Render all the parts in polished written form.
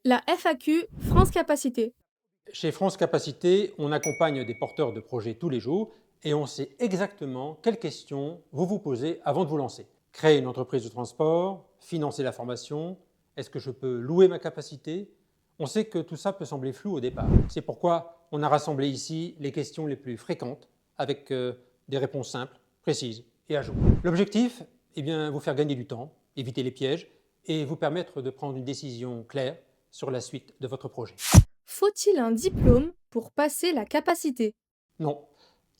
La FAQ France Capacité. Chez France Capacité, on accompagne des porteurs de projets tous les jours et on sait exactement quelles questions vous vous posez avant de vous lancer. Créer une entreprise de transport, financer la formation, est-ce que je peux louer ma capacité? On sait que tout ça peut sembler flou au départ. C'est pourquoi on a rassemblé ici les questions les plus fréquentes avec des réponses simples, précises et à jour. L'objectif, vous faire gagner du temps, éviter les pièges et vous permettre de prendre une décision claire sur la suite de votre projet. Faut-il un diplôme pour passer la capacité? Non,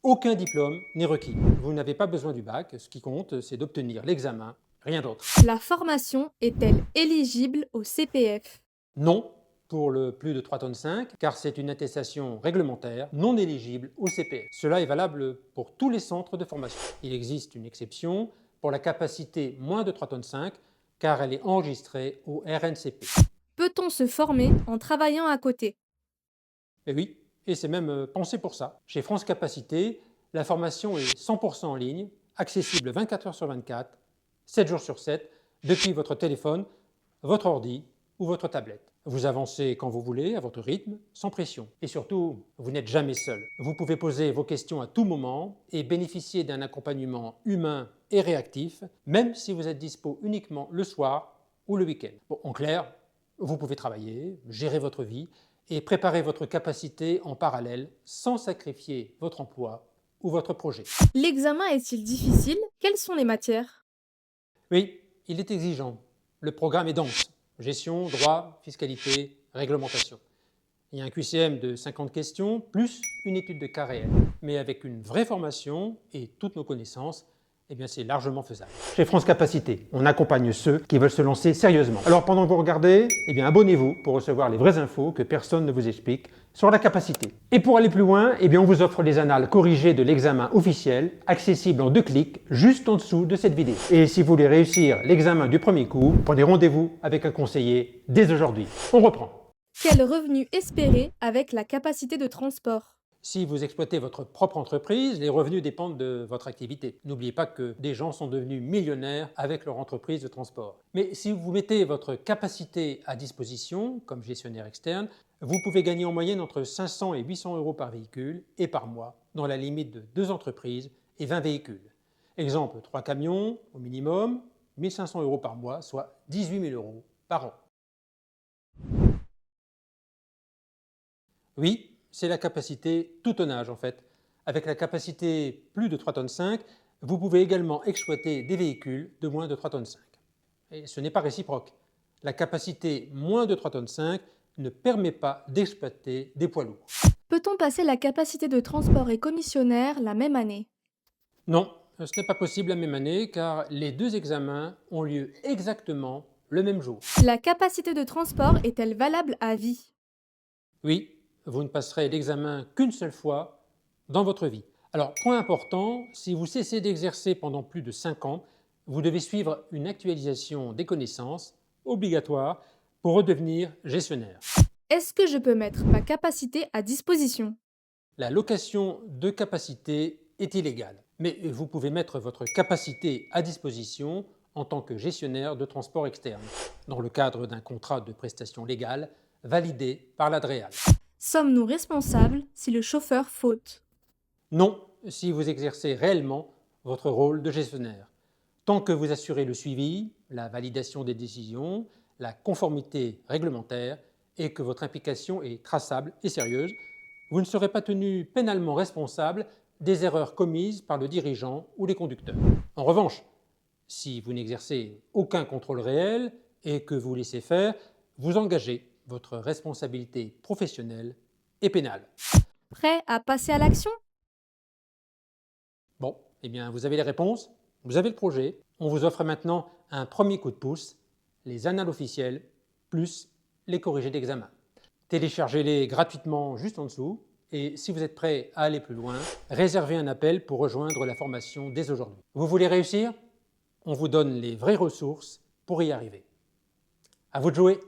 aucun diplôme n'est requis. Vous n'avez pas besoin du bac, ce qui compte, c'est d'obtenir l'examen, rien d'autre. La formation est-elle éligible au CPF? Non pour le plus de 3,5 tonnes, car c'est une attestation réglementaire non éligible au CPF. Cela est valable pour tous les centres de formation. Il existe une exception pour la capacité moins de 3,5 tonnes, car elle est enregistrée au RNCP. Peut-on se former en travaillant à côté? Et oui, et c'est même pensé pour ça. Chez France Capacité, la formation est 100% en ligne, accessible 24 heures sur 24, 7 jours sur 7, depuis votre téléphone, votre ordi ou votre tablette. Vous avancez quand vous voulez, à votre rythme, sans pression. Et surtout, vous n'êtes jamais seul. Vous pouvez poser vos questions à tout moment et bénéficier d'un accompagnement humain et réactif, même si vous êtes dispo uniquement le soir ou le week-end. Bon, en clair, vous pouvez travailler, gérer votre vie et préparer votre capacité en parallèle sans sacrifier votre emploi ou votre projet. L'examen est-il difficile? Quelles sont les matières? Oui, il est exigeant. Le programme est dense. Gestion, droit, fiscalité, réglementation. Il y a un QCM de 50 questions, plus une étude de cas réel. Mais avec une vraie formation et toutes nos connaissances, c'est largement faisable. Chez France Capacité, on accompagne ceux qui veulent se lancer sérieusement. Alors pendant que vous regardez, abonnez-vous pour recevoir les vraies infos que personne ne vous explique sur la capacité. Et pour aller plus loin, on vous offre les annales corrigées de l'examen officiel, accessibles en 2 clics, juste en dessous de cette vidéo. Et si vous voulez réussir l'examen du premier coup, prenez rendez-vous avec un conseiller dès aujourd'hui. On reprend. Quel revenu espérer avec la capacité de transport? Si vous exploitez votre propre entreprise, les revenus dépendent de votre activité. N'oubliez pas que des gens sont devenus millionnaires avec leur entreprise de transport. Mais si vous mettez votre capacité à disposition, comme gestionnaire externe, vous pouvez gagner en moyenne entre 500 et 800 euros par véhicule et par mois, dans la limite de 2 entreprises et 20 véhicules. Exemple, 3 camions au minimum, 1 500 euros par mois, soit 18 000 euros par an. Oui, c'est la capacité tout tonnage en fait. Avec la capacité plus de 3,5 tonnes, vous pouvez également exploiter des véhicules de moins de 3,5 tonnes. Et ce n'est pas réciproque. La capacité moins de 3,5 tonnes ne permet pas d'exploiter des poids lourds. Peut-on passer la capacité de transport et commissionnaire la même année? Non, ce n'est pas possible la même année car les 2 examens ont lieu exactement le même jour. La capacité de transport est-elle valable à vie? Oui, vous ne passerez l'examen qu'une seule fois dans votre vie. Alors, point important, si vous cessez d'exercer pendant plus de 5 ans, vous devez suivre une actualisation des connaissances obligatoire pour redevenir gestionnaire. Est-ce que je peux mettre ma capacité à disposition? La location de capacité est illégale, mais vous pouvez mettre votre capacité à disposition en tant que gestionnaire de transport externe, dans le cadre d'un contrat de prestation légale validé par l'ADREAL. Sommes-nous responsables si le chauffeur faute? Non, si vous exercez réellement votre rôle de gestionnaire. Tant que vous assurez le suivi, la validation des décisions, la conformité réglementaire et que votre implication est traçable et sérieuse, vous ne serez pas tenu pénalement responsable des erreurs commises par le dirigeant ou les conducteurs. En revanche, si vous n'exercez aucun contrôle réel et que vous laissez faire, vous engagez votre responsabilité professionnelle et pénale. Prêt à passer à l'action? Bon, vous avez les réponses, vous avez le projet. On vous offre maintenant un premier coup de pouce, les annales officielles, plus les corrigés d'examen. Téléchargez-les gratuitement juste en dessous. Et si vous êtes prêt à aller plus loin, réservez un appel pour rejoindre la formation dès aujourd'hui. Vous voulez réussir? On vous donne les vraies ressources pour y arriver. À vous de jouer!